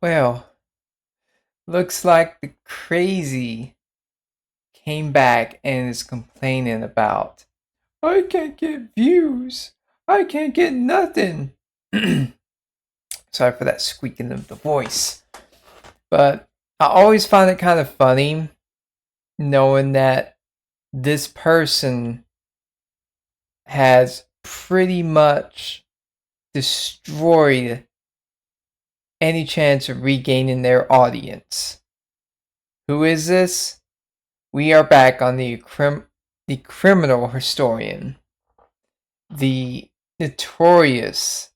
Well, looks like the crazy came back and is complaining about, I can't get views. I can't get nothing. Sorry for that squeaking of the voice. But I always find it kind of funny knowing that this person has pretty much destroyed any chance of regaining their audience. Who is this? We are back on the criminal historian, the notorious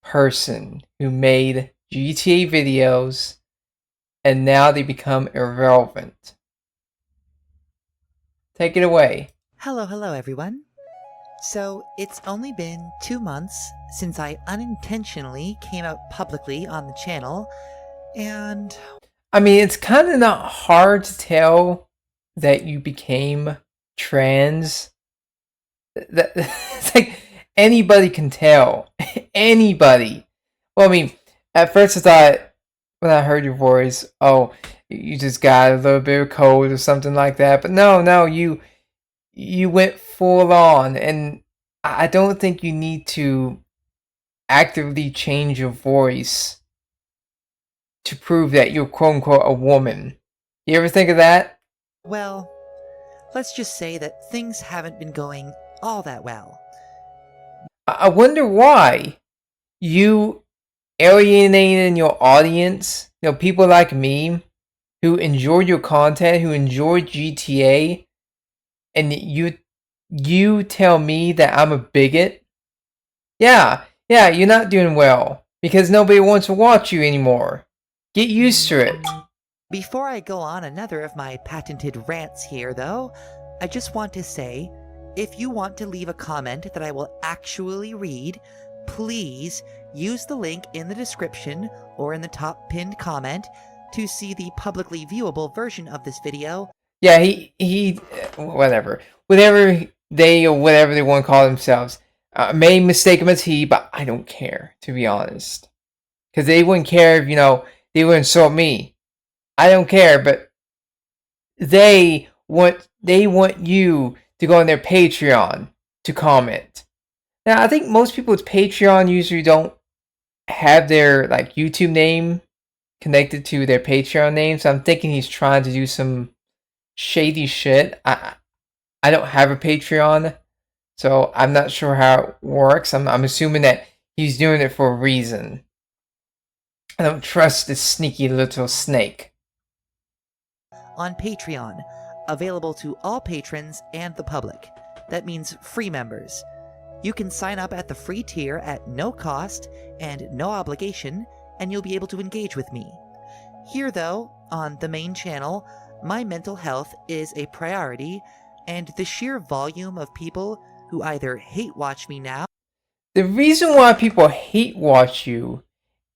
person who made GTA videos and now they become irrelevant. Take it away. Hello everyone. So, it's only been 2 months since I unintentionally came out publicly on the channel, and I mean, it's kind of not hard to tell that you became trans. It's like anybody can tell. Anybody. Well, I mean, at first I thought when I heard your voice, oh, you just got a little bit of cold or something like that. But no, you went full on, and I don't think you need to actively change your voice to prove that you're quote unquote a woman. You ever think of that? well, let's just say that things haven't been going all that well. I wonder why you alienating your audience. You know, people like me who enjoy your content, who enjoy GTA, and you tell me that I'm a bigot. Yeah, you're not doing well because nobody wants to watch you anymore. Get used to it. Before I go on another of my patented rants here, though, I just want to say, if you want to leave a comment that I will actually read, please use the link in the description or in the top pinned comment to see the publicly viewable version of this video. Yeah, he whatever they or whatever they want to call themselves may mistake him as he, but I don't care, to be honest, because they wouldn't care if they would insult me. I don't care, but they want you to go on their Patreon to comment. Now, I think most people with Patreon usually don't have their like YouTube name connected to their Patreon name, so I'm thinking he's trying to do some shady shit. I don't have a Patreon, so I'm not sure how it works. I'm assuming that he's doing it for a reason. I don't trust this sneaky little snake. On Patreon, available to all patrons and the public. That means free members. You can sign up at the free tier at no cost and no obligation, and you'll be able to engage with me. Here, though, on the main channel, my mental health is a priority, and the sheer volume of people who either hate watch me now. The reason why people hate watch you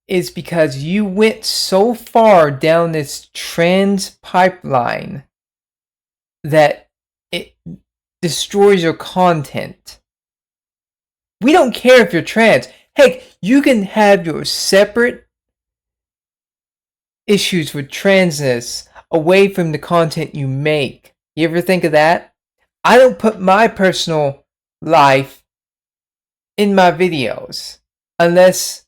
is because you went so far down this trans pipeline that it destroys your content. We don't care if you're trans. Heck, you can have your separate issues with transness away from the content you make. You ever think of that? I don't put my personal life in my videos unless,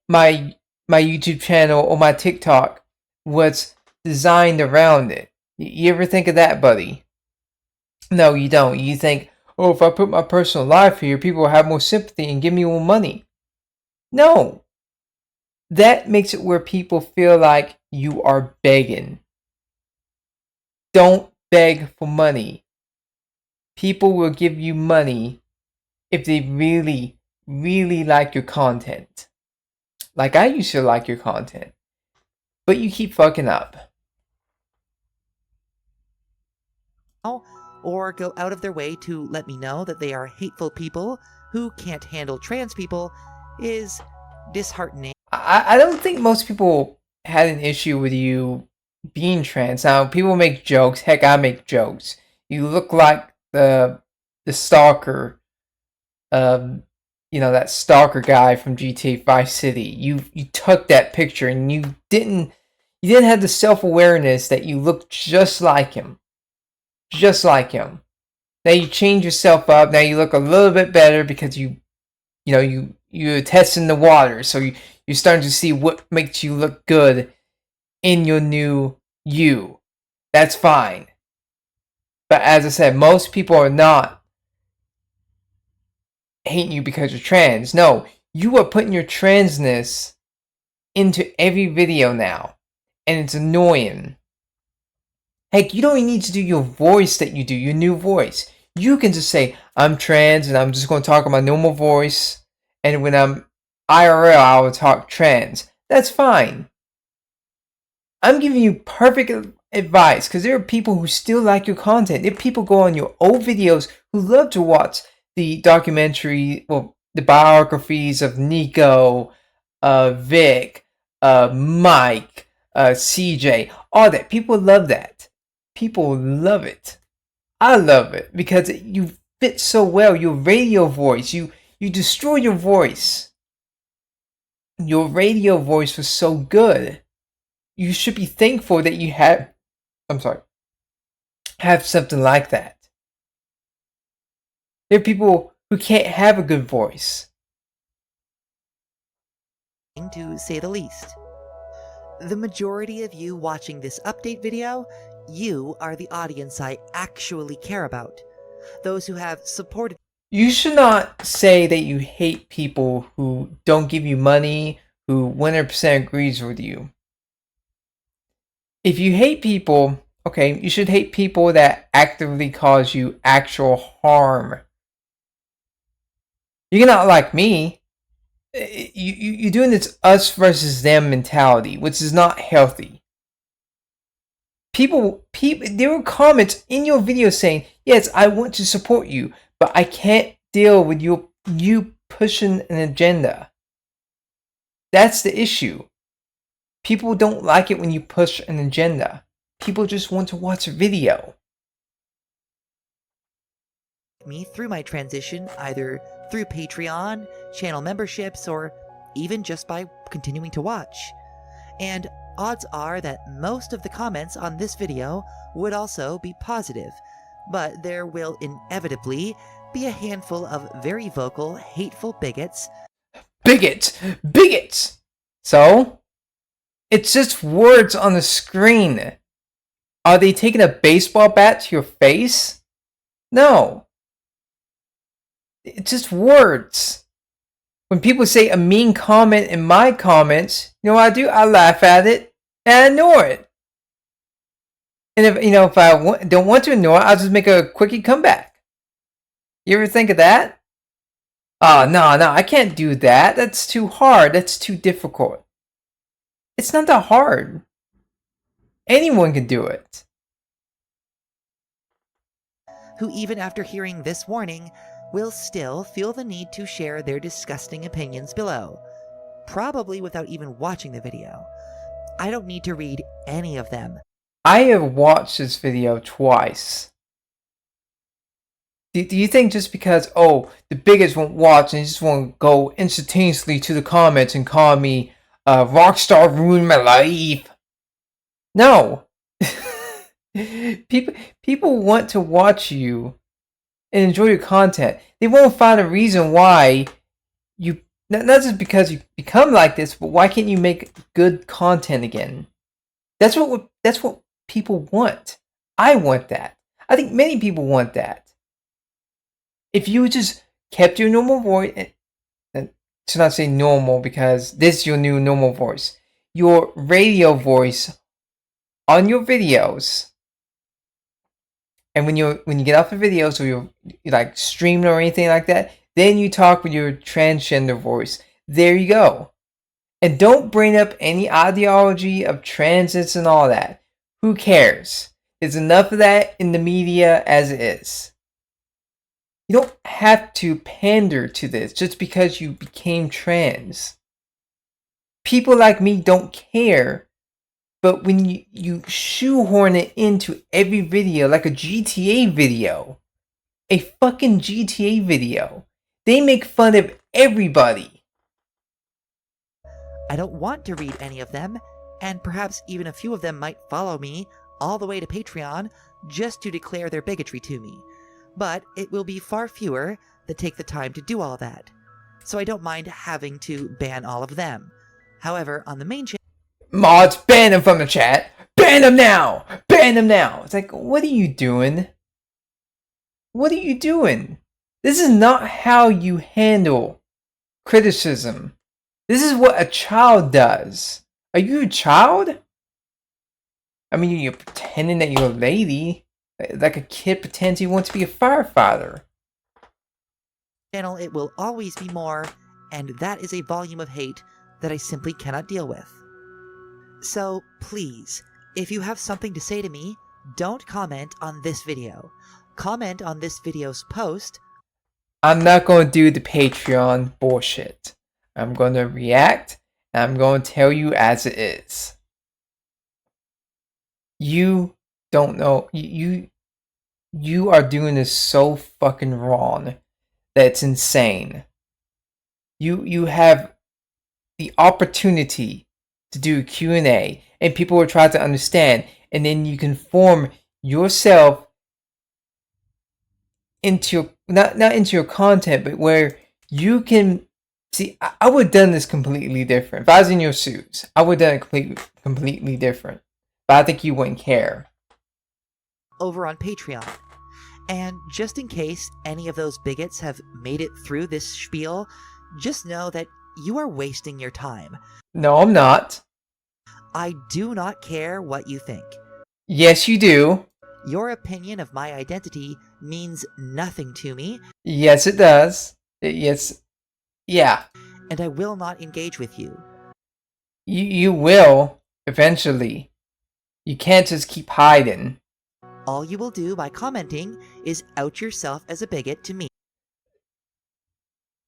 my YouTube channel or my TikTok was designed around it. You ever think of that, buddy? No, you don't. You think, oh, if I put my personal life here, people will have more sympathy and give me more money. No. That makes it where people feel like you are begging. Don't beg for money. People will give you money if they really, really like your content. Like I used to like your content. But you keep fucking up. Or go out of their way to let me know that they are hateful people who can't handle trans people is disheartening. I don't think most people had an issue with you being trans. Now, people make jokes. Heck, I make jokes. You look like the stalker. Um, that stalker guy from GTA 5 City. You took that picture and you didn't have the self-awareness that you look just like him. Just like him. Now you change yourself up. Now you look a little bit better because you're testing the water. So you're starting to see what makes you look good in your new you. That's fine. But as I said, most people are not hating you because you're trans. No, you are putting your transness into every video now. And it's annoying. Heck, you don't even need to do your voice that you do, your new voice. You can just say, I'm trans and I'm just going to talk in my normal voice. And when I'm IRL, I will talk trans. That's fine. I'm giving you perfect advice because there are people who still like your content. There are people go on your old videos who love to watch the documentary, well, the biographies of Nico, Vic, Mike, CJ, all that. People love that. People love it. I love it because you fit so well. Your radio voice, you destroy your voice. Your radio voice was so good. You should be thankful that you have something like that. There are people who can't have a good voice. To say the least. The majority of you watching this update video, you are the audience I actually care about. Those who have supported. You should not say that you hate people who don't give you money, who 100% agrees with you. If you hate people, okay, you should hate people that actively cause you actual harm. You're not like me. You're doing this us versus them mentality, which is not healthy. People, there were comments in your video saying, yes, I want to support you, but I can't deal with you pushing an agenda. That's the issue. People don't like it when you push an agenda. People just want to watch a video. Me through my transition, either through Patreon, channel memberships, or even just by continuing to watch. And odds are that most of the comments on this video would also be positive, but there will inevitably be a handful of very vocal, hateful bigots. Bigots! Bigots! So, it's just words on the screen. Are they taking a baseball bat to your face? No. It's just words. When people say a mean comment in my comments, you know what I do? I laugh at it and I ignore it. And if I don't want to ignore it, I'll just make a quickie comeback. You ever think of that? Oh, no, I can't do that. That's too hard. That's too difficult. It's not that hard. Anyone can do it. Who, even after hearing this warning, will still feel the need to share their disgusting opinions below, probably without even watching the video. I don't need to read any of them. I have watched this video twice. Do you think just because, the bigots won't watch and they just want to go instantaneously to the comments and call me Rockstar ruined my life? No. People want to watch you and enjoy your content. They won't find a reason why you, not just because you become like this, but why can't you make good content again? That's what people want. I want that. I think many people want that. If you just kept your normal voice, and to not say normal because this is your new normal voice, your radio voice on your videos, and when you get off the videos or you're like streaming or anything like that, then you talk with your transgender voice. There you go. And don't bring up any ideology of transits and all that. Who cares? There's enough of that in the media as it is. You don't have to pander to this just because you became trans. People like me don't care. But when you shoehorn it into every video, like a GTA video, a fucking GTA video, They make fun of everybody. I don't want to read any of them, and perhaps even a few of them might follow me all the way to Patreon just to declare their bigotry to me. But it will be far fewer that take the time to do all that. So I don't mind having to ban all of them. However, on the main channel... Mods, ban them from the chat! Ban them now! Ban them now! It's like, what are you doing? What are you doing? This is not how you handle criticism. This is what a child does. Are you a child? I mean, you're pretending that you're a lady. Like a kid pretends he wants to be a firefighter. It will always be more, and that is a volume of hate that I simply cannot deal with. So, please, if you have something to say to me, don't comment on this video. Comment on this video's post. I'm not going to do the Patreon bullshit. I'm going to react, and I'm going to tell you as it is. You don't know. You are doing this so fucking wrong that it's insane. You have the opportunity to do a Q&A, and people will try to understand, and then you can form yourself into not into your content, but where you can see. I would have done this completely different. If I was in your shoes, I would have done it completely different. But I think you wouldn't care. Over on Patreon. And just in case any of those bigots have made it through this spiel, just know that you are wasting your time. No, I'm not. I do not care what you think. Yes, you do. Your opinion of my identity means nothing to me. Yes, it does. Yes. Yeah. And I will not engage with you. You will, eventually. You can't just keep hiding. All you will do by commenting is out yourself as a bigot to me.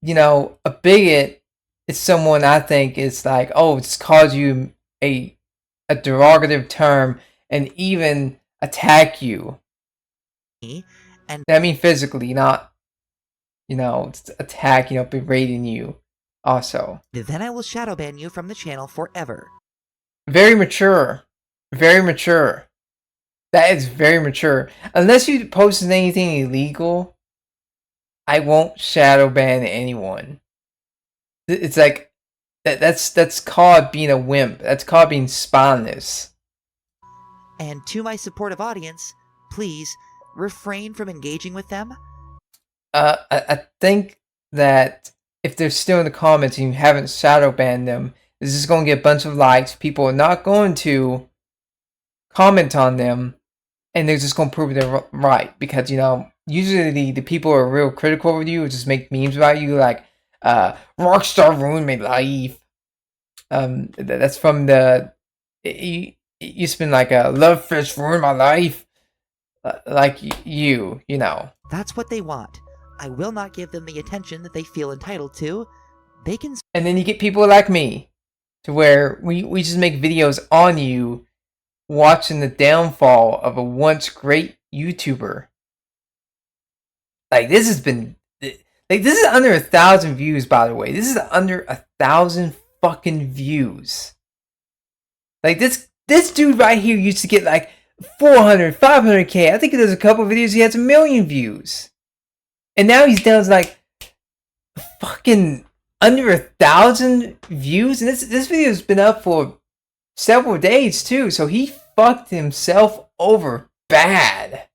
You know, a bigot is someone I think is like, oh, just calls you a derogative term and even attack you. And I mean physically, not, attack, berating you also. Then I will shadow ban you from the channel forever. Very mature. Very mature. That is very mature. Unless you posted anything illegal, I won't shadow ban anyone. It's like that's called being a wimp. That's called being spineless. And to my supportive audience, please refrain from engaging with them. I think that if they're still in the comments and you haven't shadow banned them, this is going to get a bunch of likes. People are not going to comment on them, and they're just going to prove they're right. Because, usually the people who are real critical of you just make memes about you, like, Rockstar ruined my life. That's from the... It used to be like, Love Fish ruined my life. Like you know. That's what they want. I will not give them the attention that they feel entitled to. They can... And then you get people like me, to where we just make videos on you, watching the downfall of a once great YouTuber. Like, this has been... Like, this is under 1,000 views, by the way. This is under 1,000 fucking views. Like, this dude right here used to get, like, 400, 500k. I think there's a couple videos he has 1 million views. And now he's down to, like, fucking under 1,000 views. And this video's been up for several days, too. So he fucked himself over bad.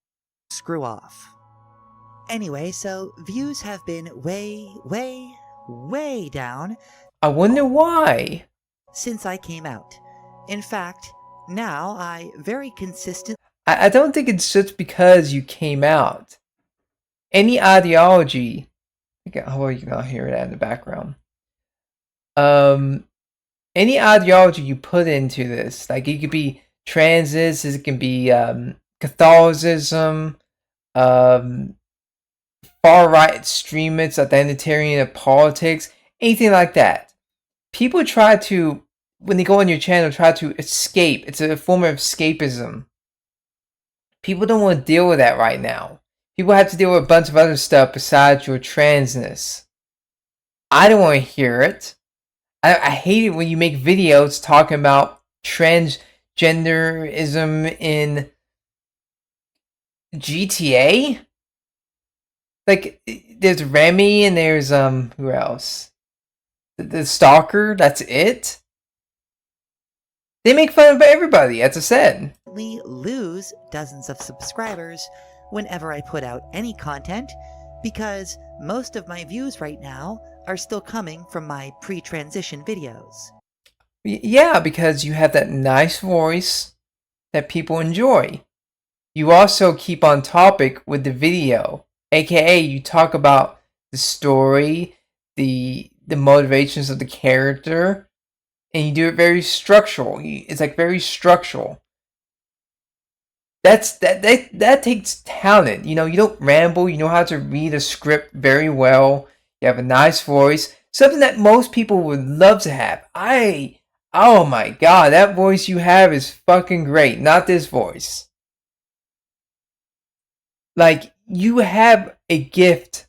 Screw off. Anyway, so views have been way down. I wonder why. Since I came out. In fact, now I very consistent. I don't think it's just because you came out. Any ideology, oh, you can hear that in the background. Any ideology you put into this, like it could be transes, it can be Catholicism, far-right extremists, identitarian politics, anything like that. People try to, when they go on your channel, try to escape. It's a form of escapism. People don't want to deal with that right now. People have to deal with a bunch of other stuff besides your transness. I don't want to hear it. I hate it when you make videos talking about transgenderism in GTA. Like, there's Remy and there's who else? The Stalker. That's it. They make fun of everybody, as I said. Lose dozens of subscribers whenever I put out any content because most of my views right now are still coming from my pre-transition videos. Yeah, because you have that nice voice that people enjoy. You also keep on topic with the video, aka you talk about the story, the motivations of the character, and you do it very structural. It's like very structural. That takes talent. You know, you don't ramble. You know how to read a script very well. You have a nice voice, something that most people would love to have. Oh my god, that voice you have is fucking great. Not this voice. Like, you have a gift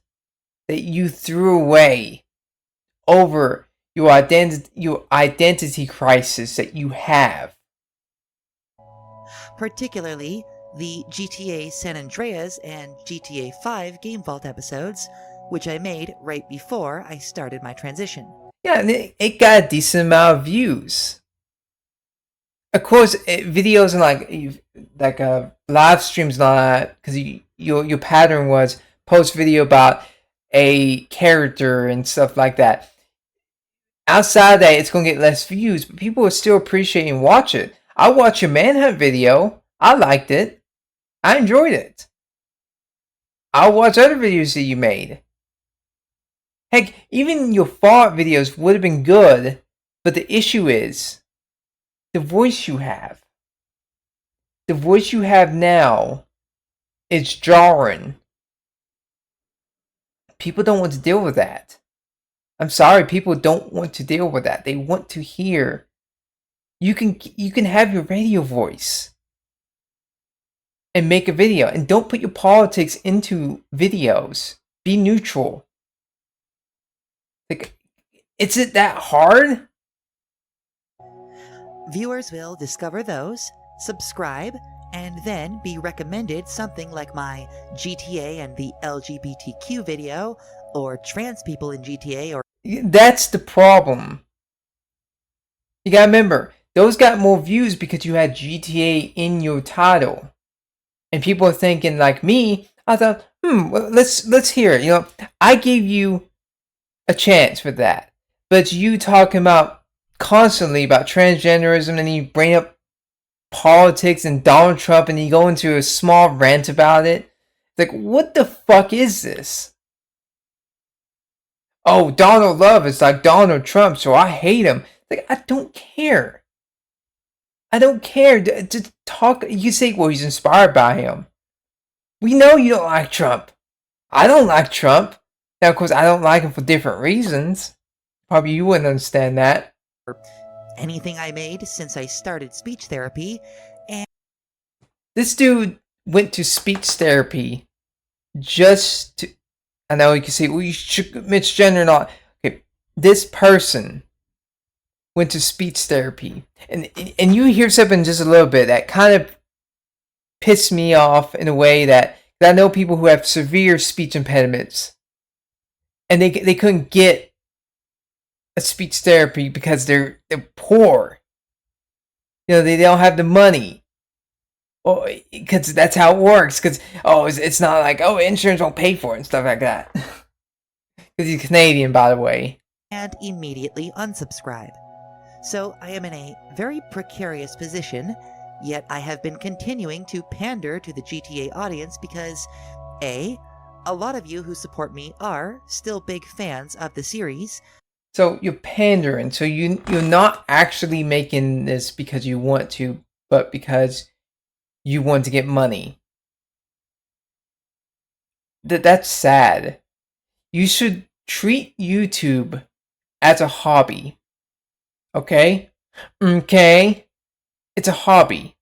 that you threw away over your identity crisis that you have. Particularly the GTA San Andreas and GTA 5 Game Vault episodes, which I made right before I started my transition. Yeah, and it got a decent amount of views. Of course, videos and like live streams and all that, because your pattern was post video about a character and stuff like that. Outside of that, it's gonna get less views, but people will still appreciate and watch it. I watched your manhunt video. I liked it. I enjoyed it. I'll watch other videos that you made. Heck, even your fart videos would have been good, but the issue is the voice you have. The voice you have now is jarring. People don't want to deal with that. I'm sorry, people don't want to deal with that. They want to hear. You can have your radio voice and make a video, and don't put your politics into videos. Be neutral. Like, is it that hard? Viewers will discover those, subscribe, and then be recommended something like my GTA and the LGBTQ video, or trans people in GTA, or That's the problem. You gotta remember, those got more views because you had GTA in your title. And people are thinking like me, I thought, well, let's hear it. You know, I gave you a chance for that. But you talking about constantly about transgenderism, and you bring up politics and Donald Trump, and you go into a small rant about it. It's like, what the fuck is this? Oh, Donald Love is like Donald Trump, so I hate him. Like, I don't care. I don't care. Just talk. You say, well, he's inspired by him. We know you don't like Trump. I don't like Trump. Now, of course, I don't like him for different reasons. Probably you wouldn't understand that. anything I made since I started speech therapy, and This dude went to speech therapy just to. I know you can say, well, you should misgender and all. Okay, this person went to speech therapy, and you hear something just a little bit that kind of pissed me off in a way that I know people who have severe speech impediments, and they couldn't get a speech therapy because they're poor. You know, they don't have the money. Well, because that's how it works. Because it's not like insurance won't pay for it and stuff like that. Because he's Canadian, by the way. and immediately unsubscribe. So I am in a very precarious position, yet I have been continuing to pander to the GTA audience because A lot of you who support me are still big fans of the series. So you're pandering. So you're not actually making this because you want to, but because you want to get money. That's sad. You should treat YouTube as a hobby. Okay? Okay? It's a hobby.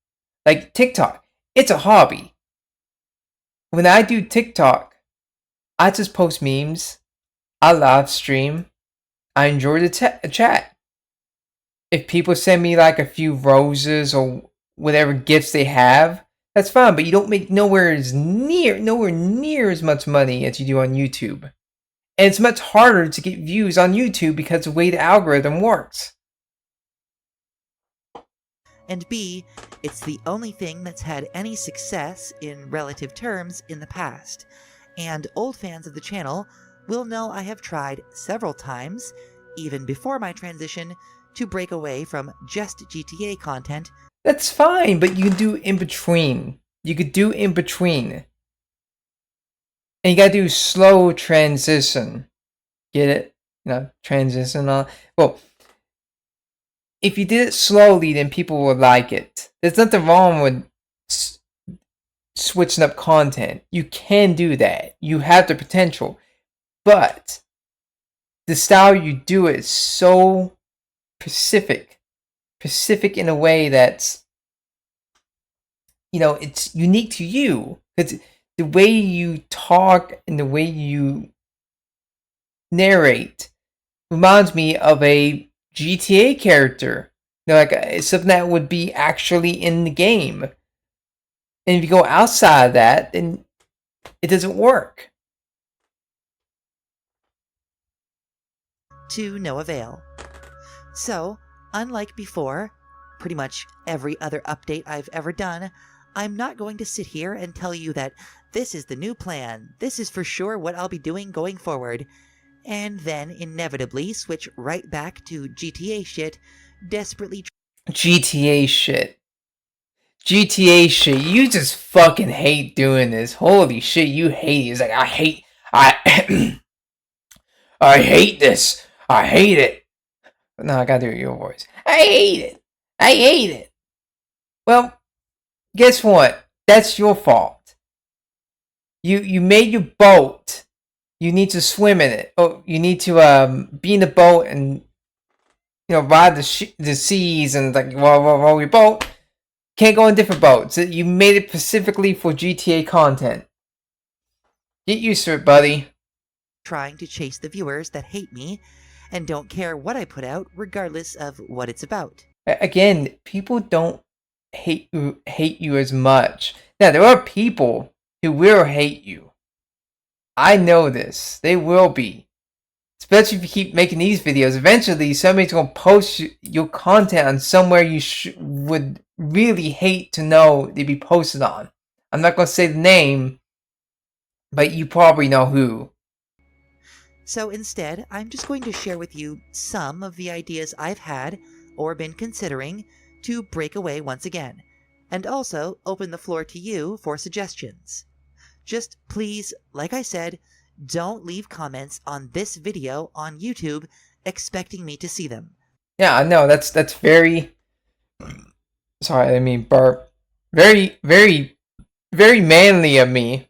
Like TikTok. It's a hobby. When I do TikTok, I just post memes. I live stream. I enjoy the chat. If people send me like a few roses or whatever gifts they have, that's fine. But you don't make nowhere near as much money as you do on YouTube. And it's much harder to get views on YouTube because of the way the algorithm works. And B, it's the only thing that's had any success in relative terms in the past. And old fans of the channel will know I have tried several times, even before my transition, to break away from just GTA content. That's fine, but you can do in between. You could do in between. And you gotta do slow transition. Get it? You know, transition on. Well, if you did it slowly, then people would like it. There's nothing wrong with switching up content. You can do that. You have the potential. But the style you do it is so specific in a way that's, you know, it's unique to you. Because the way you talk and the way you narrate reminds me of a GTA character. You know, like something that would be actually in the game. And if you go outside of that, then it doesn't work. To no avail. So, unlike before, pretty much every other update I've ever done, I'm not going to sit here and tell you that this is the new plan, this is for sure what I'll be doing going forward, and then inevitably switch right back to GTA shit, desperately GTA shit. GTA shit. You just fucking hate doing this. Holy shit, you hate it. It's like, I I hate this. I hate it. No, I gotta do your voice. I hate it. I hate it. Well, guess what? That's your fault. You made your boat. You need to swim in it. Oh, you need to be in the boat and, you know, ride the seas and like roll your boat. Can't go in different boats. You made it specifically for GTA content. Get used to it, buddy. trying to chase the viewers that hate me and don't care what I put out regardless of what it's about. Again, people don't hate you as much. Now, there are people who will hate you. I know this. They will be. Especially if you keep making these videos. Eventually, somebody's going to post your content on somewhere you would really hate to know they'd be posted on. I'm not going to say the name, but you probably know who. So instead, I'm just going to share with you some of the ideas I've had or been considering to break away once again, and also open the floor to you for suggestions. Just please, like I said, don't leave comments on this video on YouTube expecting me to see them. Yeah, I know. That's very... Sorry, I mean burp. Very, very, very manly of me.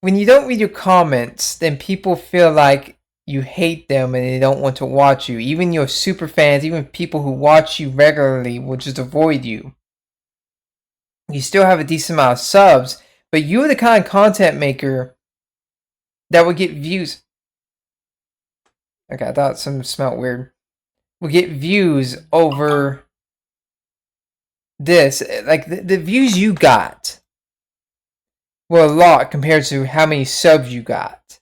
When you don't read your comments, then people feel like you hate them and they don't want to watch you. Even your super fans, even people who watch you regularly will just avoid you. You still have a decent amount of subs, but you're the kind of content maker that would get views. Okay, I thought something smelled weird. Will get views over this. Like the views you got were a lot compared to how many subs you got.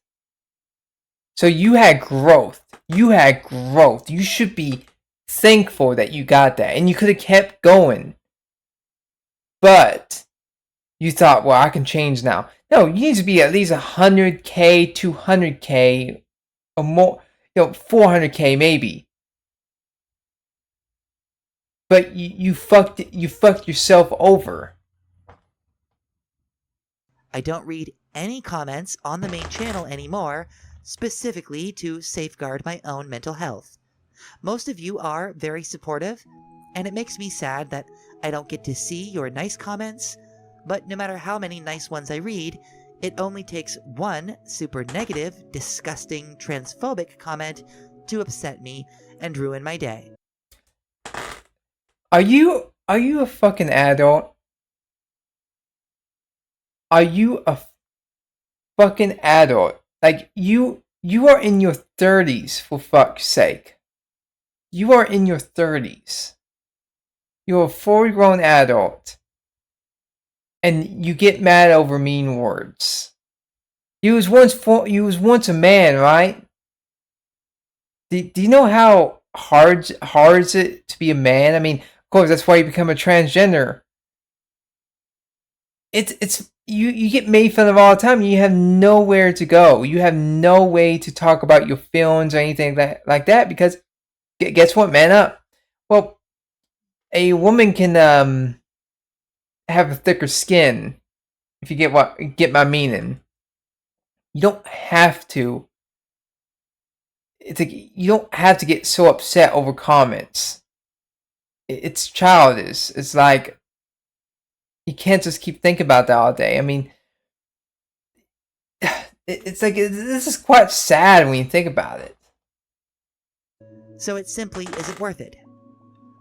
So you had growth. You had growth. You should be thankful that you got that. And you could have kept going. But you thought, well, I can change now. No, you need to be at least 100K, 200K, or more, 400K maybe. But you fucked yourself over. I don't read any comments on the main channel anymore, specifically to safeguard my own mental health. Most of you are very supportive, and it makes me sad that I don't get to see your nice comments, but no matter how many nice ones I read, it only takes one super negative, disgusting, transphobic comment to upset me and ruin my day. Are you a fucking adult? Are you a fucking adult? Like you are in your 30s, for fuck's sake. You are in your 30s. You're a fully grown adult. And you get mad over mean words. You was once a man, right? Do you know how hard is it to be a man? I mean, of course, that's why you become a transgender. It's you get made fun of all the time. You have nowhere to go. You have no way to talk about your feelings or anything like that because guess what, man up. Well, a woman can have a thicker skin if you get my meaning. You don't have to. It's like you don't have to get so upset over comments. It's childish. It's like you can't just keep thinking about that all day. I mean, it's like this is quite sad when you think about it. So it simply isn't worth it.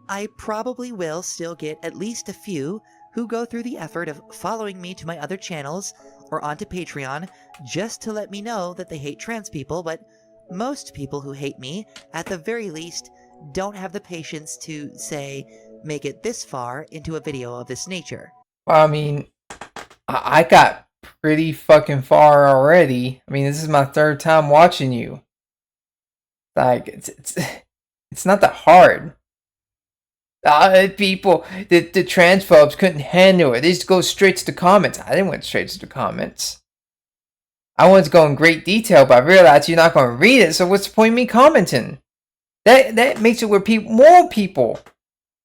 I probably will still get at least a few who go through the effort of following me to my other channels or onto Patreon just to let me know that they hate trans people, but most people who hate me, at the very least, don't have the patience to, say, make it this far into a video of this nature. Well, I mean, I got pretty fucking far already. I mean, this is my third time watching you. Like, it's not that hard. People, the transphobes couldn't handle it. They just go straight to the comments. I didn't went straight to the comments. I wanted to go in great detail, but I realized you're not going to read it, so what's the point of me commenting? That makes it where more people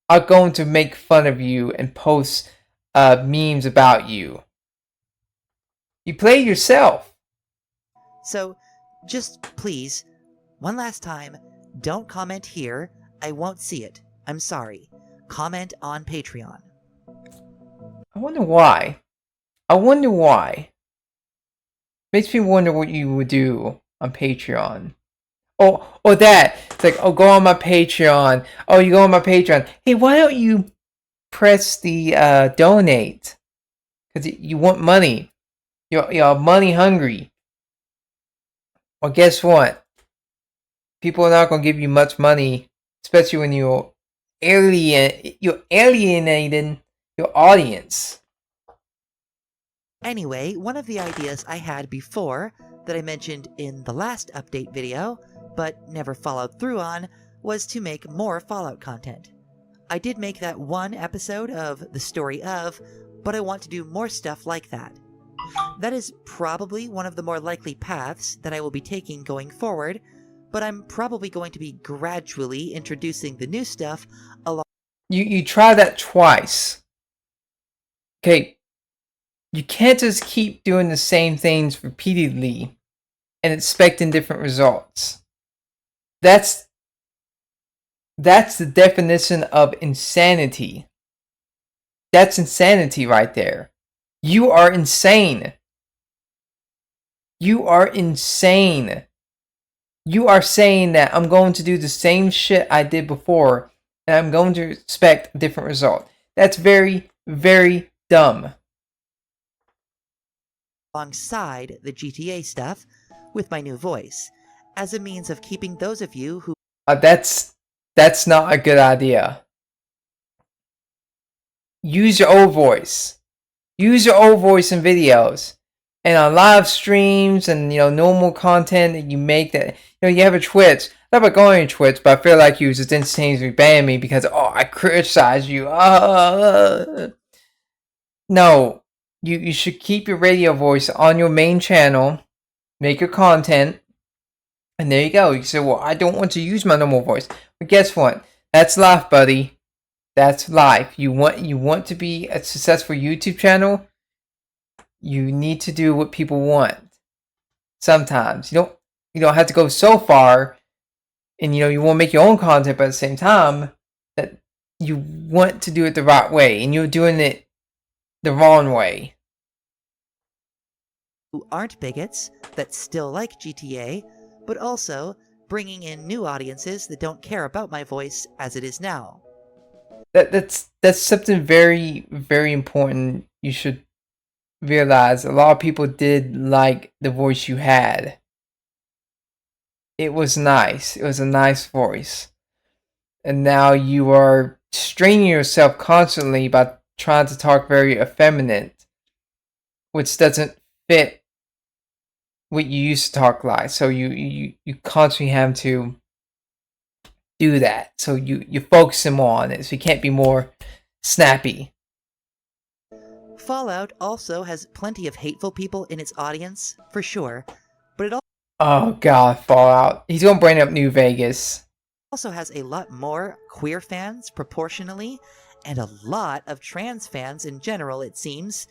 are going to make fun of you and post memes about you. You play yourself. So, just please, one last time, don't comment here. I won't see it. I'm sorry. Comment on Patreon. I wonder why. I wonder why. Makes me wonder what you would do on Patreon. Or that. It's like, oh, go on my Patreon. Oh, you go on my Patreon. Hey, why don't you press the donate? Because you want money. You're money hungry. Well, guess what? People are not going to give you much money, especially when you're alienating your audience. Anyway, one of the ideas I had before that I mentioned in the last update video, but never followed through on, was to make more Fallout content. I did make that one episode of The Story Of, but I want to do more stuff like that. That is probably one of the more likely paths that I will be taking going forward, but I'm probably going to be gradually introducing the new stuff along. You try that twice. Okay. You can't just keep doing the same things repeatedly and expecting different results. That's the definition of insanity. That's insanity right there. You are insane. You are insane. You are saying that I'm going to do the same shit I did before and I'm going to expect a different result. That's very, very dumb. Alongside the GTA stuff with my new voice, as a means of keeping those of you who... That's not a good idea. Use your old voice. Use your old voice in videos. And on live streams and, normal content that you make that, you have a Twitch. I thought about going to Twitch, but I feel like you just instantaneously ban me because, I criticized you. No. You should keep your radio voice on your main channel, make your content, and there you go. You say, well, I don't want to use my normal voice. But guess what? That's life, buddy. That's life. You want to be a successful YouTube channel, you need to do what people want. Sometimes. You don't have to go so far, and you want to make your own content, but at the same time, that you want to do it the right way, and you're doing it the wrong way. Who aren't bigots, that still like GTA, but also bringing in new audiences that don't care about my voice as it is now. That's something very, very important you should realize. A lot of people did like the voice you had. it was nice. It was a nice voice. And now you are straining yourself constantly by trying to talk very effeminate, which doesn't fit what you used to talk like. So you constantly have to do that. So you focus more on it. So you can't be more snappy. Fallout also has plenty of hateful people in its audience, for sure, but it Oh god, Fallout. He's gonna bring up New Vegas. also has a lot more queer fans proportionally, and a lot of trans fans in general, it seems,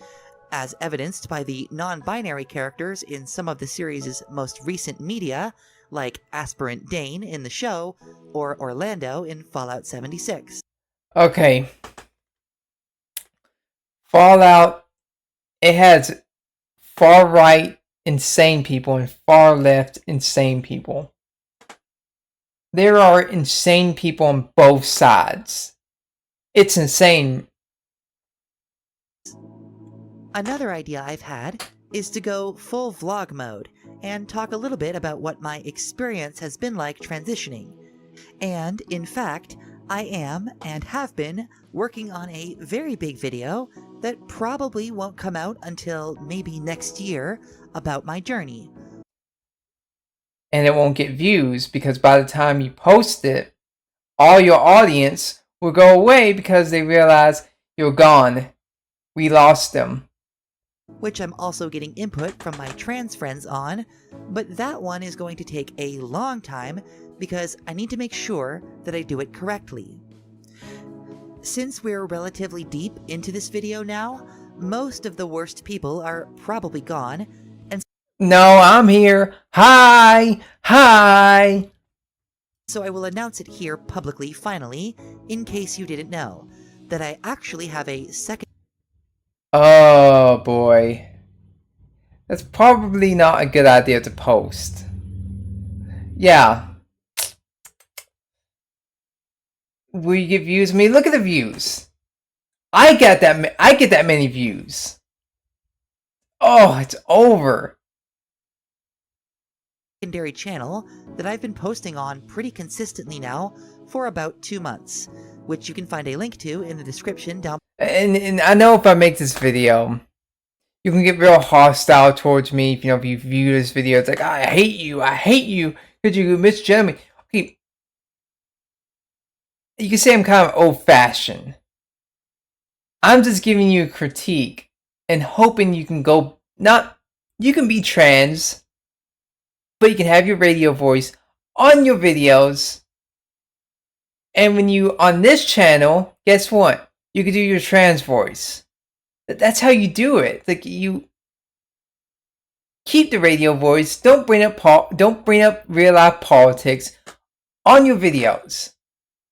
as evidenced by the non-binary characters in some of the series' most recent media, like Aspirant Dane in the show, or Orlando in Fallout 76. Okay. Fallout, it has far right insane people and far left insane people. There are insane people on both sides. It's insane. Another idea I've had is to go full vlog mode and talk a little bit about what my experience has been like transitioning. And in fact, I am and have been working on a very big video that probably won't come out until maybe next year about my journey. And it won't get views because by the time you post it, all your audience will go away because they realize you're gone. We lost them. Which I'm also getting input from my trans friends on, but that one is going to take a long time because I need to make sure that I do it correctly. Since we're relatively deep into this video now, most of the worst people are probably gone, and No, I'm here. Hi! Hi! so I will announce it here publicly finally, in case you didn't know, that I actually have a second Oh boy. That's probably not a good idea to post. Yeah. Will you get views? I mean, look at the views. I get that many views. Oh, it's over. secondary channel that I've been posting on pretty consistently now for about 2 months, which you can find a link to in the description down And I know if I make this video, you can get real hostile towards me. If you view this video, it's like, I hate you, because you misgender me. Okay, you can say I'm kind of old-fashioned. I'm just giving you a critique and hoping you can you can be trans, but you can have your radio voice on your videos. And when you on this channel, guess what? You can do your trans voice. That's how you do it. Like, you keep the radio voice. Don't bring up real life politics on your videos.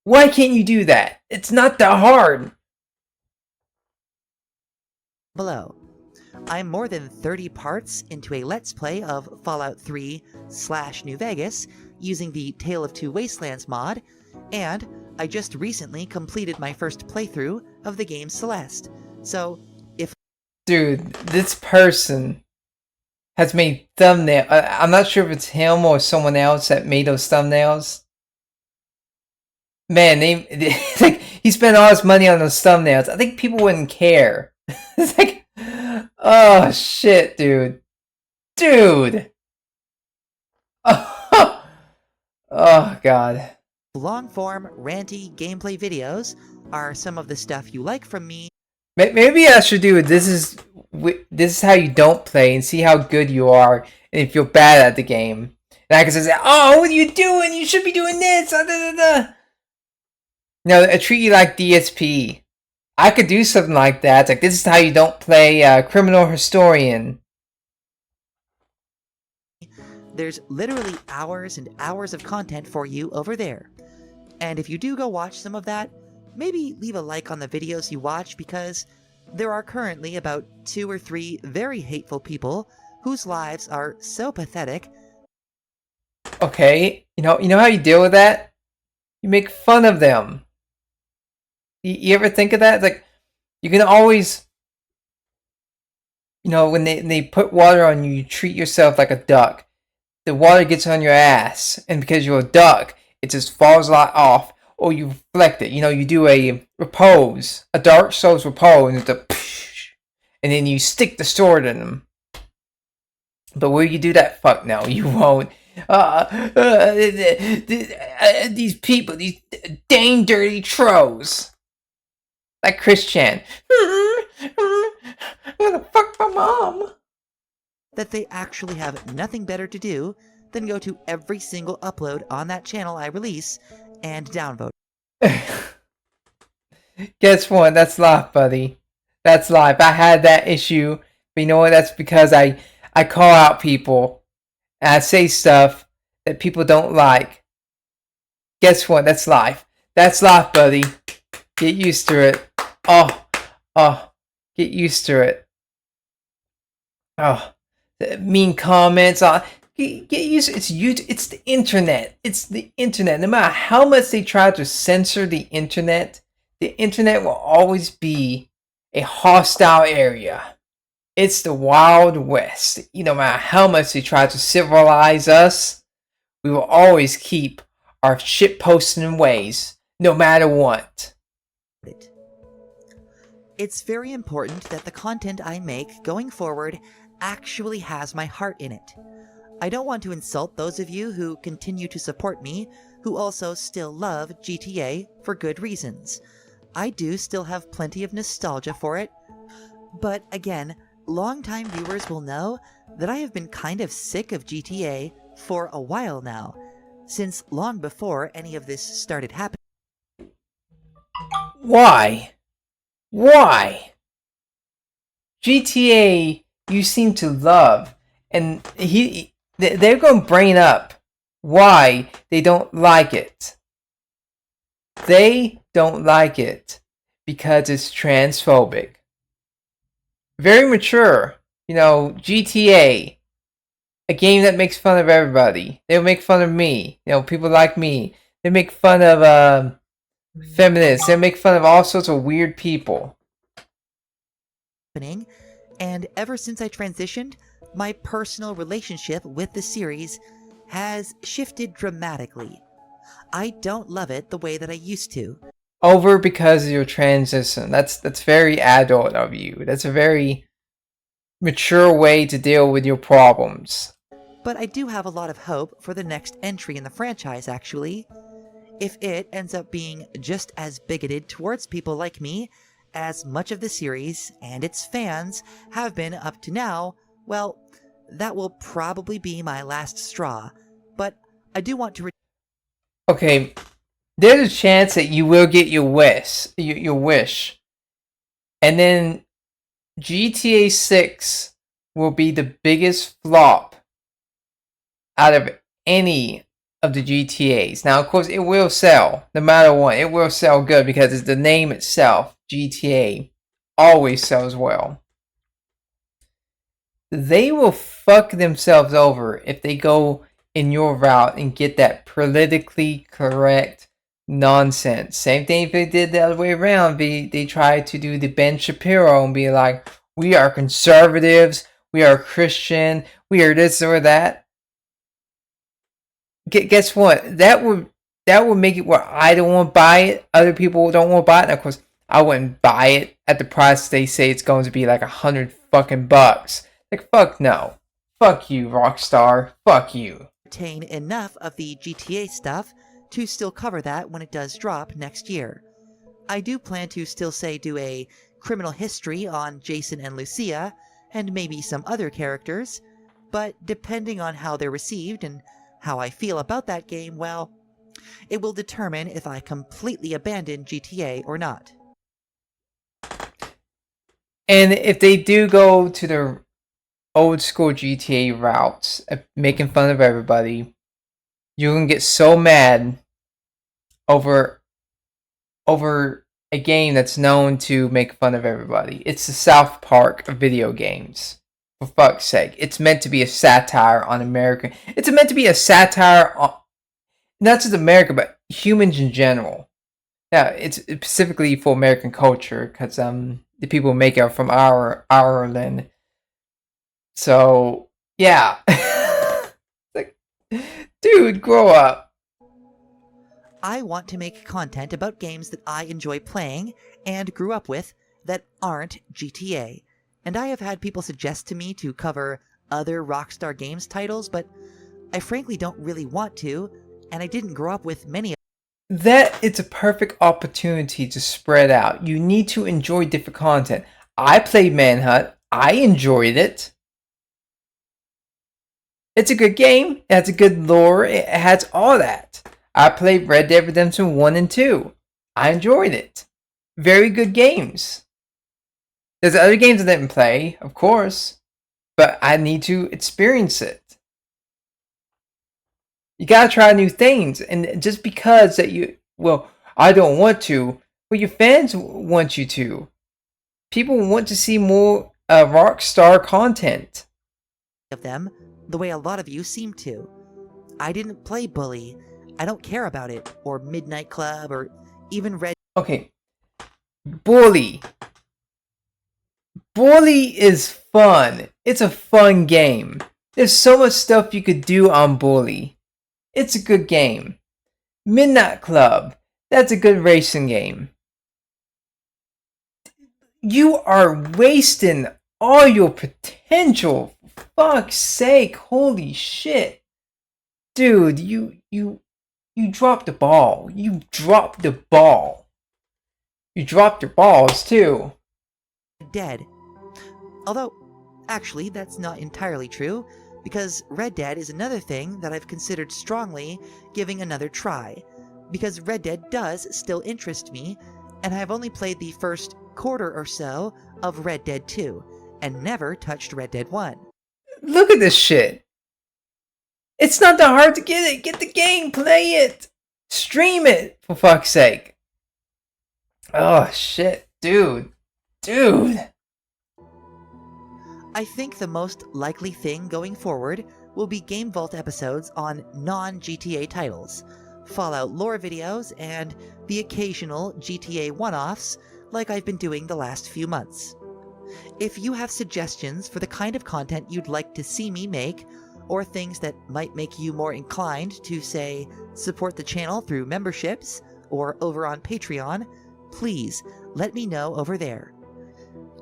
Why can't you do that? It's not that hard. below. I'm more than 30 parts into a Let's Play of Fallout 3 / New Vegas using the Tale of Two Wastelands mod, and I just recently completed my first playthrough of the game Celeste. So, if Dude, this person has made thumbnail. I'm not sure if it's him or someone else that made those thumbnails. Man, like, he spent all his money on those thumbnails. I think people wouldn't care. It's like, oh shit, dude. Oh, oh god. long-form, ranty gameplay videos are some of the stuff you like from me, Maybe I should do it. This is how you don't play and see how good you are and if you're bad at the game. And I can say, oh, what are you doing? You should be doing this. Da, da, da. No, I treat you like DSP. I could do something like that. It's like, this is how you don't play Criminal Historian. there's literally hours and hours of content for you over there. And if you do go watch some of that, maybe leave a like on the videos you watch, because there are currently about 2 or 3 very hateful people whose lives are so pathetic. Okay, you know how you deal with that? You make fun of them. You ever think of that? It's like, you can always, when they put water on you, you treat yourself like a duck. the water gets on your ass, and because you're a duck, it just falls off, or you reflect it. You do a repose, a Dark Souls repose, and and then you stick the sword in them. But will you do that? Fuck no, you won't. These people, these dang dirty trolls. Like Christian. I'm gonna fuck my mom. That they actually have nothing better to do than go to every single upload on that channel I release and downvote. Guess what? That's life, buddy. That's life. I had that issue, but you know what? That's because I call out people and I say stuff that people don't like. Guess what? That's life. That's life, buddy. Get used to it. Oh, get used to it. Oh, mean comments. Get used to it. It's YouTube. It's the internet. It's the internet. No matter how much they try to censor the internet will always be a hostile area. It's the Wild West. No matter how much they try to civilize us, we will always keep our shit posting ways, no matter what. It's very important that the content I make going forward actually has my heart in it. I don't want to insult those of you who continue to support me, who also still love GTA for good reasons. I do still have plenty of nostalgia for it, but again, longtime viewers will know that I have been kind of sick of GTA for a while now, since long before any of this started happening. Why? Why? GTA you seem to love, and they're going to bring up why they don't like it. They don't like it because it's transphobic. Very mature. GTA, a game that makes fun of everybody. They'll make fun of me. People like me. They make fun of feminists. They make fun of all sorts of weird people. And ever since I transitioned, my personal relationship with the series has shifted dramatically. I don't love it the way that I used to. Over because of your transition. That's very adult of you. That's a very mature way to deal with your problems. But I do have a lot of hope for the next entry in the franchise, actually. If it ends up being just as bigoted towards people like me as much of the series and its fans have been up to now, well, that will probably be my last straw. But I do want to... Okay, there's a chance that you will get your wish. And then GTA 6 will be the biggest flop out of any of the GTAs. Now, of course, it will sell. No matter what, it will sell good because it's the name itself, GTA, always sells well. They will fuck themselves over if they go in your route and get that politically correct nonsense. Same thing if they did the other way around. They tried to do the Ben Shapiro and be like, we are conservatives, we are Christian, we are this or that. Guess what? That would make it where I don't want to buy it. Other people don't want to buy it. And of course, I wouldn't buy it at the price they say it's going to be, like $100 fucking bucks. Like, fuck no. Fuck you, Rockstar. Fuck you. Retain enough of the GTA stuff to still cover that when it does drop next year. I do plan to still do a criminal history on Jason and Lucia, and maybe some other characters, but depending on how they're received and how I feel about that game, well, it will determine if I completely abandon GTA or not. And if they do go to the old school GTA routes, making fun of everybody, you're gonna get so mad over a game that's known to make fun of everybody. It's the South Park of video games. For fuck's sake. It's meant to be a satire on America. It's meant to be a satire on not just America, but humans in general. Yeah, it's specifically for American culture, because the people who make it are from Ireland. So, yeah. Like, Dude, grow up. I want to make content about games that I enjoy playing and grew up with that aren't GTA. And I have had people suggest to me to cover other Rockstar Games titles, but I frankly don't really want to, and I didn't grow up with many of That it's a perfect opportunity to spread out. You need to enjoy different content. I played Manhunt. I enjoyed it. It's a good game. It has a good lore. It has all that. I played Red Dead Redemption 1 and 2. I enjoyed it. Very good games. There's other games I didn't play, of course, but I need to experience it. You gotta try new things, and just because that I don't want to, well, your fans want you to. People want to see more Rockstar content. them the way a lot of you seem to. I didn't play Bully. I don't care about it, or Midnight Club, or even Red. Okay, Bully. Bully is fun. It's a fun game. There's so much stuff you could do on Bully. It's a good game. Midnight Club. That's a good racing game. You are wasting all your potential. For fuck's sake, holy shit. Dude, you dropped the ball. You dropped the ball. You dropped your balls too. Dead. Although, actually, that's not entirely true, because Red Dead is another thing that I've considered strongly giving another try, because Red Dead does still interest me, and I've only played the first quarter or so of Red Dead 2, and never touched Red Dead 1. Look at this shit. It's not that hard to get it. Get the game, play it, stream it, for fuck's sake. Oh shit, dude. I think the most likely thing going forward will be Game Vault episodes on non-GTA titles, Fallout lore videos, and the occasional GTA one-offs like I've been doing the last few months. If you have suggestions for the kind of content you'd like to see me make, or things that might make you more inclined to, say, support the channel through memberships or over on Patreon, please let me know over there.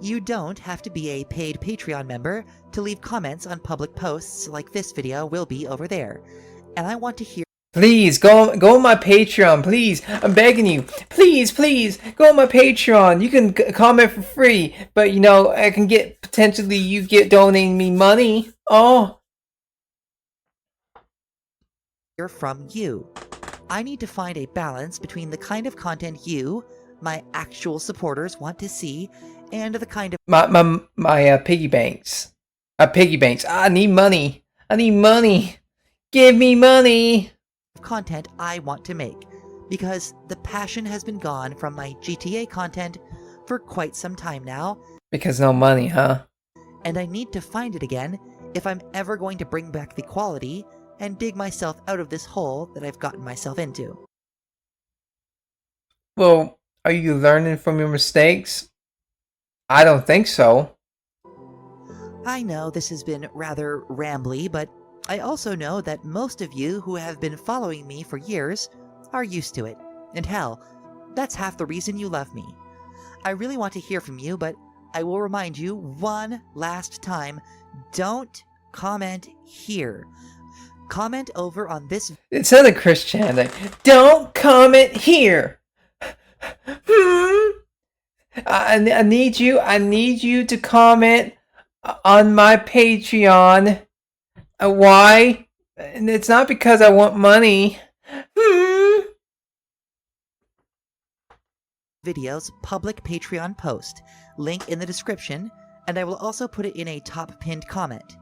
You don't have to be a paid Patreon member to leave comments on public posts like this video will be over there, and I want to hear. Please go on my Patreon, please. I'm begging you. Please go on my Patreon. You can comment for free, but I can get potentially you get donating me money. Oh, Hear from you. I need to find a balance between the kind of content you, my actual supporters, want to see, and the kind of my piggy banks. Piggy banks. I need money. Give me money. content I want to make, because the passion has been gone from my GTA content for quite some time now. Because no money, huh? And I need to find it again if I'm ever going to bring back the quality and dig myself out of this hole that I've gotten myself into. Well, are you learning from your mistakes? I don't think so. I know this has been rather rambly, but I also know that most of you who have been following me for years are used to it. And hell, that's half the reason you love me. I really want to hear from you, but I will remind you one last time, don't comment here. Comment over on this. It's not a Christian thing. Don't comment here. I need you to comment on my Patreon. Why? And it's not because I want money. Video's public Patreon post, link in the description, and I will also put it in a top pinned comment.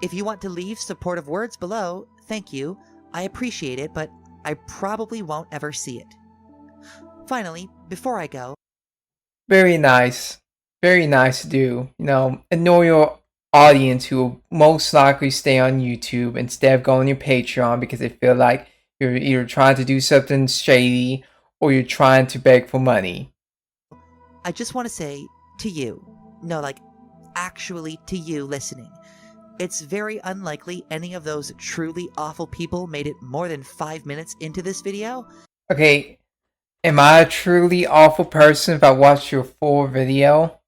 If you want to leave supportive words below, thank you. I appreciate it, but I probably won't ever see it. Finally, before I go, Very nice. Very nice to do. Ignore your audience who will most likely stay on YouTube instead of going on your Patreon because they feel like you're either trying to do something shady or you're trying to beg for money. I just want to say to you, no, like actually to you listening, It's very unlikely any of those truly awful people made it more than 5 minutes into this video. Okay, am I a truly awful person if I watch your full video?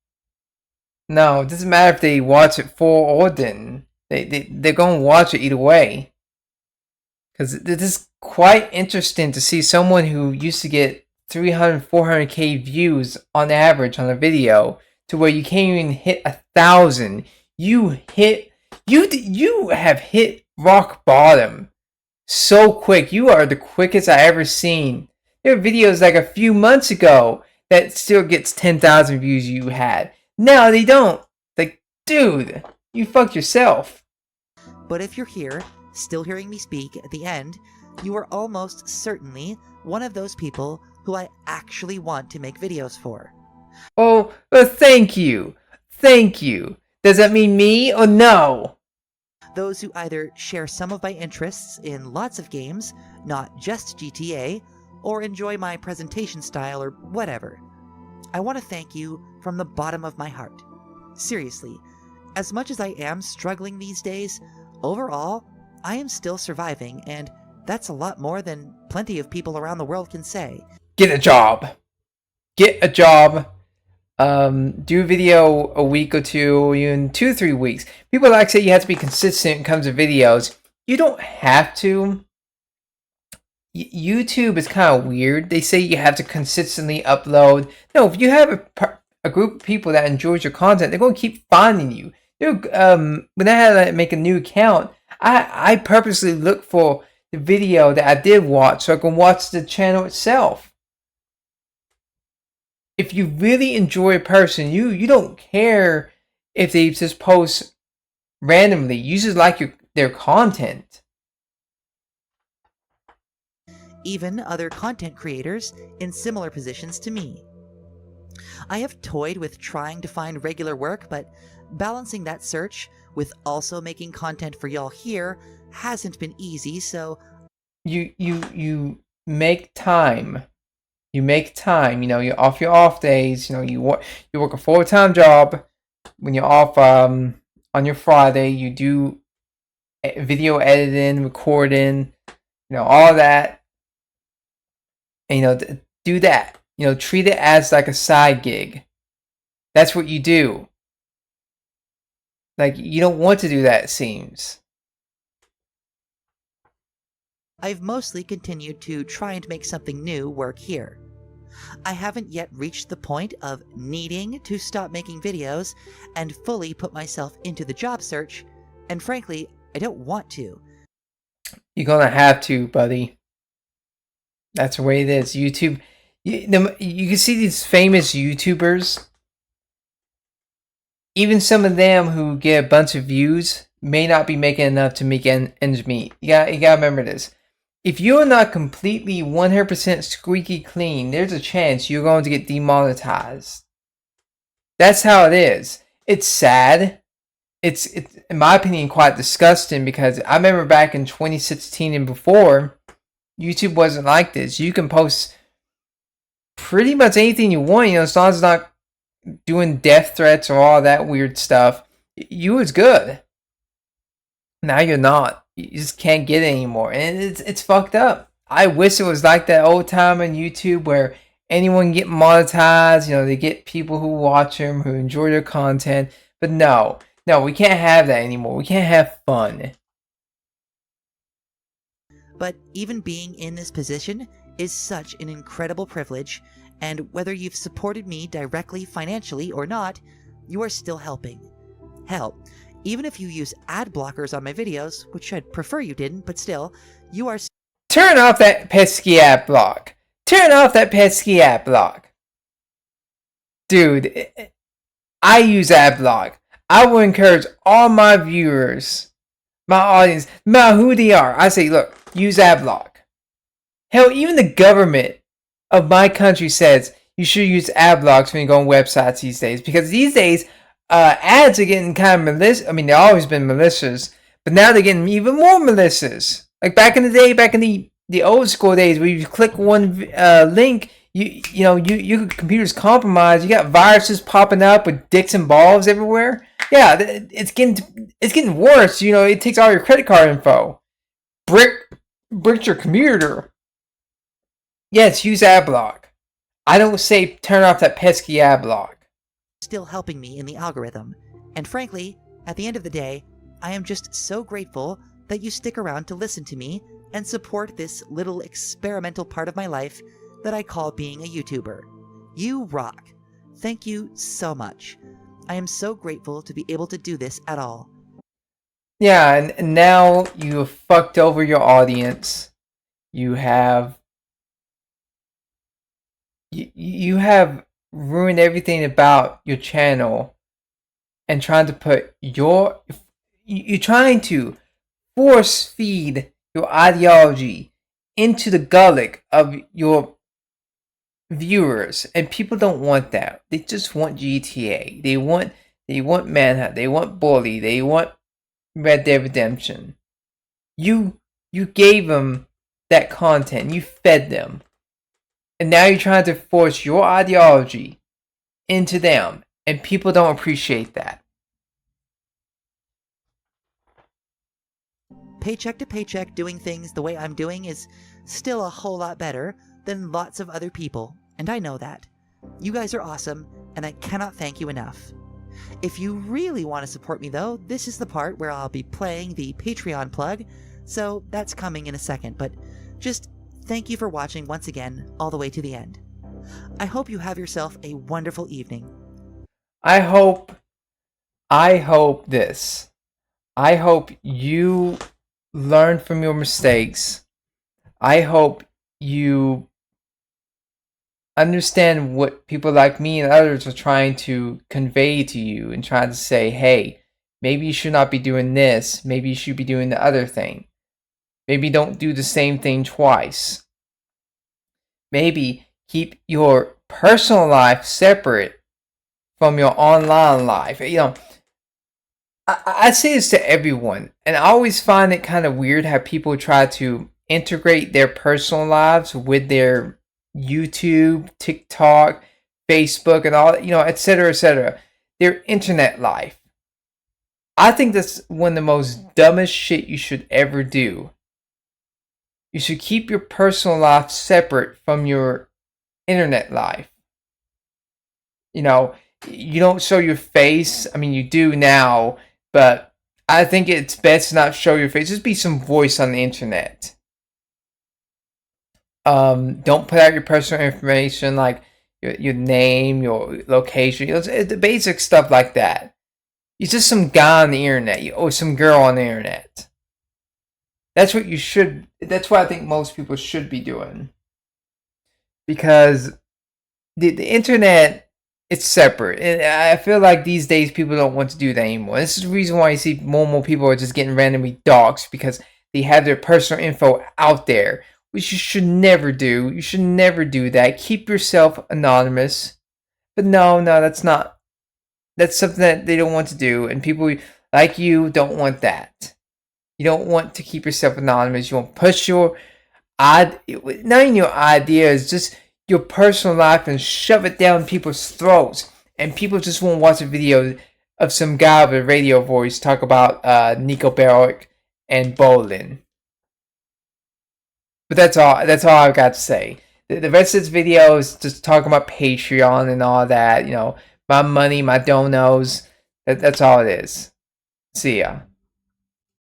No, it doesn't matter if they watch it full or didn't. They're gonna watch it either way. Because it is quite interesting to see someone who used to get 300, 400k views on average on a video to where you can't even hit 1,000. You have hit rock bottom so quick. You are the quickest I ever seen. There are videos like a few months ago that still gets 10,000 views you had. Now they don't. Like, dude, you fucked yourself. But if you're here, still hearing me speak at the end, you are almost certainly one of those people who I actually want to make videos for. Oh, well, thank you. Thank you. Does that mean me or no? Those who either share some of my interests in lots of games, not just GTA, or enjoy my presentation style or whatever. I want to thank you from the bottom of my heart. Seriously, as much as I am struggling these days, overall, I am still surviving, and that's a lot more than plenty of people around the world can say. Get a job. Get a job. Do a video a week or two, even 2-3 weeks. People like to say you have to be consistent when it comes to videos. You don't have to. YouTube is kind of weird. They say you have to consistently upload. No, if you have a group of people that enjoys your content, they're going to keep finding you. When I had to make a new account, I purposely look for the video that I did watch so I can watch the channel itself. If you really enjoy a person, you don't care if they just post randomly. You just like their content. Even other content creators in similar positions to me. I have toyed with trying to find regular work, but balancing that search with also making content for y'all here hasn't been easy, so you make time. You make time, you're off your off days, you work a full-time job. When you're off on your Friday, you do video editing, recording, all that. And do that. Treat it as like a side gig. That's what you do. Like, you don't want to do that, it seems. I've mostly continued to try and make something new work here. I haven't yet reached the point of needing to stop making videos and fully put myself into the job search, and frankly, I don't want to. You're gonna have to, buddy. That's the way it is. YouTube, you can see these famous YouTubers. Even some of them who get a bunch of views may not be making enough to make ends meet. You gotta remember this. If you're not completely 100% squeaky clean, there's a chance you're going to get demonetized. That's how it is. It's sad. It's in my opinion, quite disgusting, because I remember back in 2016 and before, YouTube wasn't like this. You can post pretty much anything you want, as long as it's not doing death threats or all that weird stuff. You was good. Now you're not. You just can't get it anymore, and it's fucked up. I wish it was like that old time on YouTube where anyone can get monetized. They get people who watch them, who enjoy their content. But no, we can't have that anymore. We can't have fun. But even being in this position is such an incredible privilege, and whether you've supported me directly financially or not, you are still helping. Hell, even if you use ad blockers on my videos, which I'd prefer you didn't, but still, you are... Turn off that pesky ad block. Turn off that pesky ad block. Dude, I use ad block. I would encourage all my viewers, my audience, no matter who they are, I say, look, use ad block. Hell, even the government of my country says you should use ad blocks when you go on websites these days, because these days, ads are getting kind of malicious. I mean, they've always been malicious, but now they're getting even more malicious. Like back in the day, back in the old school days, where you click one link, your computer's compromised. You got viruses popping up with dicks and balls everywhere. Yeah, it's getting worse. It takes all your credit card info. Brick your computer. Yes, use AdBlock. I don't say turn off that pesky AdBlock. Still helping me in the algorithm. And frankly, at the end of the day, I am just so grateful that you stick around to listen to me and support this little experimental part of my life that I call being a YouTuber. You rock. Thank you so much. I am so grateful to be able to do this at all. Yeah, and now you have fucked over your audience. You have you have ruined everything about your channel and trying to put you're trying to force feed your ideology into the gullet of your viewers, and people don't want that. They just want GTA. They want Manhunt. They want Bully. They want Red Dead Redemption. You gave them that content. You fed them, and now you're trying to force your ideology into them, and people don't appreciate that. Paycheck to paycheck, doing things the way I'm doing is still a whole lot better than lots of other people, and I know that. You guys are awesome, and I cannot thank you enough. If you really want to support me though, this is the part where I'll be playing the Patreon plug, so that's coming in a second, but just thank you for watching once again, all the way to the end. I hope you have yourself a wonderful evening. I hope this. I hope you learn from your mistakes. I hope you understand what people like me and others are trying to convey to you and trying to say, hey, maybe you should not be doing this. Maybe you should be doing the other thing. Maybe don't do the same thing twice. Maybe keep your personal life separate from your online life. I say this to everyone, and I always find it kind of weird how people try to integrate their personal lives with their YouTube, TikTok, Facebook, and all, etc., their internet life. I think that's one of the most dumbest shit you should ever do. You should keep your personal life separate from your internet life. You don't show your face. I mean, you do now, but I think it's best to not show your face. Just be some voice on the internet. Don't put out your personal information like your name, your location, the basic stuff like that. You're just some guy on the internet, or some girl on the internet. That's what I think most people should be doing. Because the internet, it's separate. And I feel like these days people don't want to do that anymore. This is the reason why you see more and more people are just getting randomly doxxed, because they have their personal info out there, which you should never do. You should never do that. Keep yourself anonymous. But no, that's not. That's something that they don't want to do, and people like you don't want that. You don't want to keep yourself anonymous. You want to push not even your ideas, just your personal life, and shove it down people's throats. And people just won't watch a video of some guy with a radio voice talk about Nico Bellic and bowling. But that's all I've got to say. The rest of this video is just talking about Patreon and all that. My money, my donos. That's all it is. See ya.